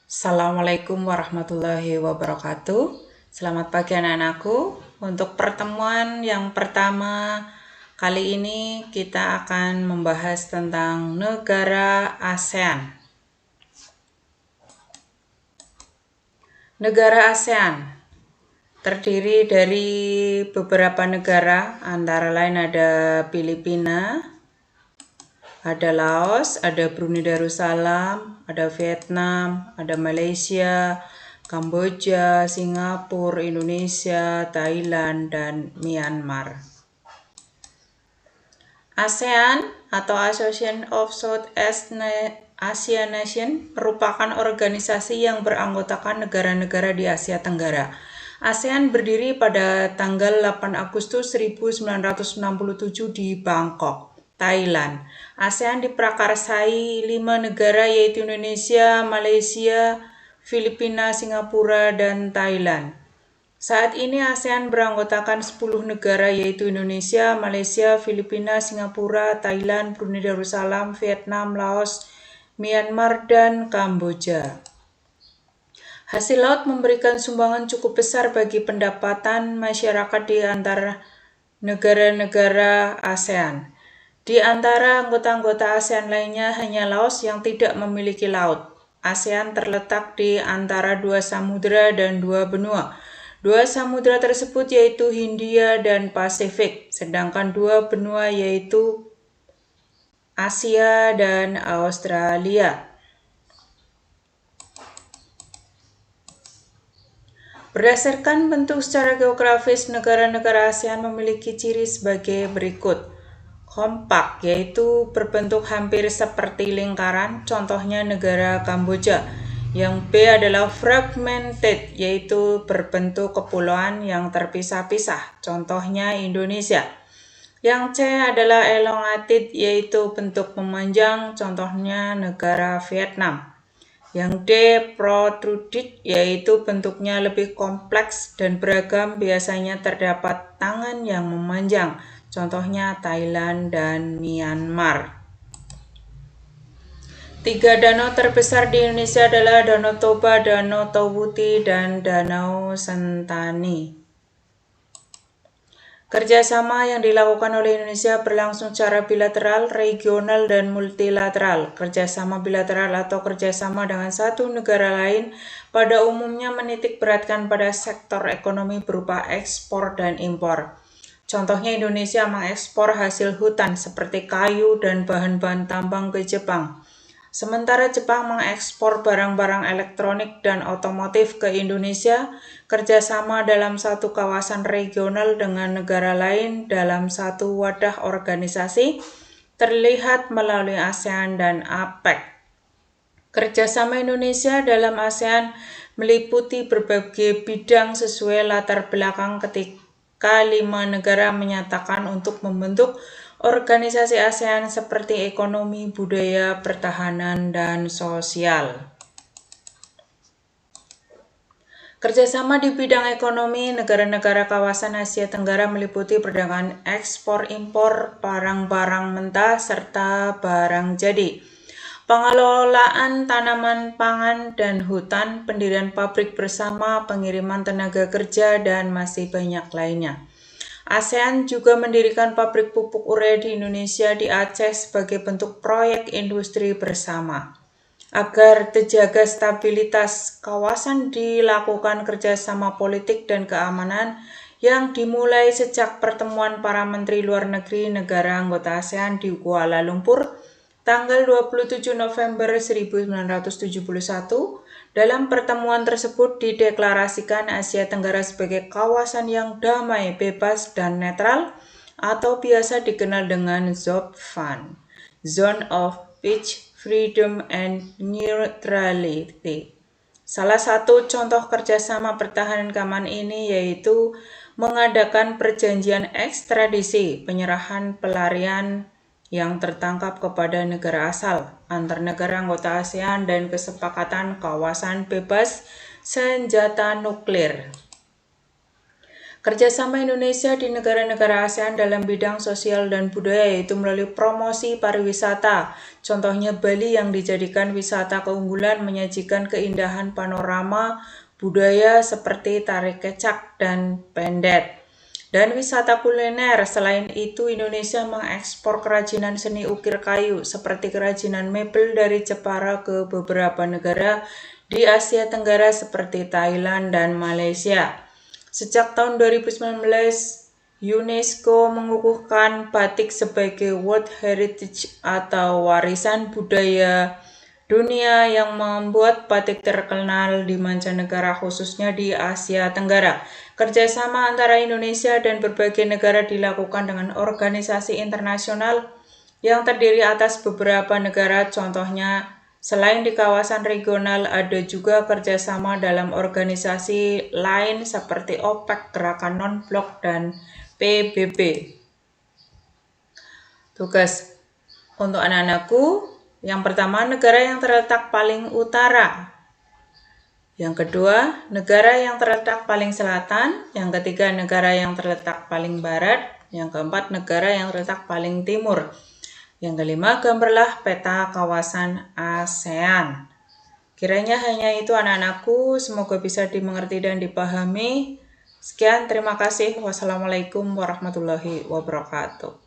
Assalamualaikum warahmatullahi wabarakatuh. Selamat pagi anak-anakku. Untuk pertemuan yang pertama kali ini kita akan membahas tentang negara ASEAN. Negara ASEAN terdiri dari beberapa negara, antara lain ada Filipina, ada Laos, ada Brunei Darussalam, ada Vietnam, ada Malaysia, Kamboja, Singapura, Indonesia, Thailand, dan Myanmar. ASEAN atau Association of Southeast Asia Nation merupakan organisasi yang beranggotakan negara-negara di Asia Tenggara. ASEAN berdiri pada tanggal 8 Agustus 1967 di Bangkok, Thailand. ASEAN diprakarsai 5 negara yaitu Indonesia, Malaysia, Filipina, Singapura, dan Thailand. Saat ini ASEAN beranggotakan 10 negara yaitu Indonesia, Malaysia, Filipina, Singapura, Thailand, Brunei Darussalam, Vietnam, Laos, Myanmar, dan Kamboja. Hasil laut memberikan sumbangan cukup besar bagi pendapatan masyarakat di antara negara-negara ASEAN. Di antara anggota-anggota ASEAN lainnya hanya Laos yang tidak memiliki laut. ASEAN terletak di antara dua samudera dan dua benua. Dua samudera tersebut yaitu Hindia dan Pasifik, sedangkan dua benua yaitu Asia dan Australia. Berdasarkan bentuk secara geografis, negara-negara ASEAN memiliki ciri sebagai berikut. Kompak, yaitu berbentuk hampir seperti lingkaran, contohnya negara Kamboja. Yang B adalah fragmented, yaitu berbentuk kepulauan yang terpisah-pisah, contohnya Indonesia. Yang C adalah elongated, yaitu bentuk memanjang, contohnya negara Vietnam. Yang D, protruded, yaitu bentuknya lebih kompleks dan beragam, biasanya terdapat tangan yang memanjang, contohnya Thailand dan Myanmar. 3 danau terbesar di Indonesia adalah Danau Toba, Danau Towuti, dan Danau Sentani. Kerjasama yang dilakukan oleh Indonesia berlangsung secara bilateral, regional, dan multilateral. Kerjasama bilateral atau kerjasama dengan satu negara lain pada umumnya menitik beratkan pada sektor ekonomi berupa ekspor dan impor. Contohnya Indonesia mengekspor hasil hutan seperti kayu dan bahan-bahan tambang ke Jepang. Sementara Jepang mengekspor barang-barang elektronik dan otomotif ke Indonesia. Kerjasama dalam satu kawasan regional dengan negara lain dalam satu wadah organisasi terlihat melalui ASEAN dan APEC. Kerjasama Indonesia dalam ASEAN meliputi berbagai bidang sesuai latar belakang ketika 5 negara menyatakan untuk membentuk organisasi ASEAN seperti ekonomi, budaya, pertahanan, dan sosial. Kerjasama di bidang ekonomi negara-negara kawasan Asia Tenggara meliputi perdagangan ekspor-impor barang-barang mentah serta barang jadi, pengelolaan tanaman pangan dan hutan, pendirian pabrik bersama, pengiriman tenaga kerja, dan masih banyak lainnya. ASEAN juga mendirikan pabrik pupuk urea di Indonesia di Aceh sebagai bentuk proyek industri bersama. Agar terjaga stabilitas kawasan dilakukan kerjasama politik dan keamanan yang dimulai sejak pertemuan para menteri luar negeri negara anggota ASEAN di Kuala Lumpur tanggal 27 November 1971. Dalam pertemuan tersebut dideklarasikan Asia Tenggara sebagai kawasan yang damai, bebas, dan netral atau biasa dikenal dengan ZOPFAN, Zone of Peace, Freedom, and Neutrality. Salah satu contoh kerjasama pertahanan keamanan ini yaitu mengadakan perjanjian ekstradisi, penyerahan pelarian yang tertangkap kepada negara asal antar negara anggota ASEAN dan kesepakatan kawasan bebas senjata nuklir. Kerjasama Indonesia di negara-negara ASEAN dalam bidang sosial dan budaya yaitu melalui promosi pariwisata. Contohnya Bali yang dijadikan wisata keunggulan menyajikan keindahan panorama budaya seperti tari kecak dan pendet. Dan wisata kuliner, selain itu Indonesia mengekspor kerajinan seni ukir kayu seperti kerajinan mebel dari Jepara ke beberapa negara di Asia Tenggara seperti Thailand dan Malaysia. Sejak tahun 2019, UNESCO mengukuhkan batik sebagai World Heritage atau warisan budaya dunia yang membuat batik terkenal di mancanegara khususnya di Asia Tenggara. Kerjasama antara Indonesia dan berbagai negara dilakukan dengan organisasi internasional yang terdiri atas beberapa negara, contohnya selain di kawasan regional, ada juga kerjasama dalam organisasi lain seperti OPEC, Gerakan Non-Blok, dan PBB. Tugas untuk anak-anakku, yang pertama negara yang terletak paling utara. Yang kedua, negara yang terletak paling selatan. Yang ketiga, negara yang terletak paling barat. Yang keempat, negara yang terletak paling timur. Yang kelima, gambarlah peta kawasan ASEAN. Kiranya hanya itu anak-anakku, semoga bisa dimengerti dan dipahami. Sekian, terima kasih. Wassalamualaikum warahmatullahi wabarakatuh.